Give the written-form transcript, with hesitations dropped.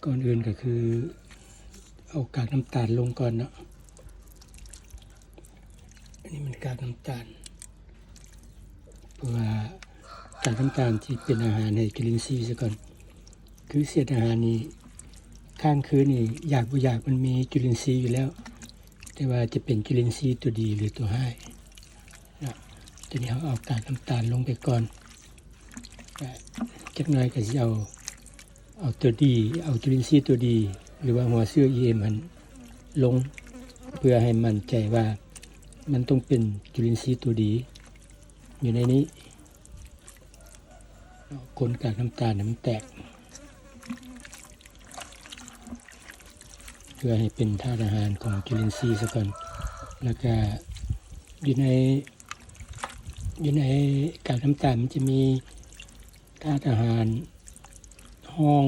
ก่อนอื่นก็คือเอากากน้ำตาลลงก่อนเนาะอันนี้มันกากน้ำตาลเพราะว่ากากน้ำตาลที่เป็นอาหารให้จุลินทรีย์ซะก่อนคือเศษอาหารนี้ข้างคืนนี่อยากบ่อยากมันมีจุลินทรีย์อยู่แล้วแต่ว่าจะเป็นจุลินทรีย์ตัวดีหรือตัวร้ายนะทีนี้เราเอากากน้ำตาลลงไปก่อนจักหน่อยก็สิเอาตัวดีเอาจุลินทรีย์ตัวดีหรือว่าหัวเชื้อ EM มันลงเพื่อให้มั่นใจว่ามันต้องเป็นจุลินทรีย์ตัวดีอยู่ในนี้คนกากน้ำตาลมันแตกเพื่อให้เป็นธาตุอาหารของจุลินทรีย์ซะก่อนแล้วก็อยู่ในกากน้ำตาลมันจะมีธาตุอาหารห้อง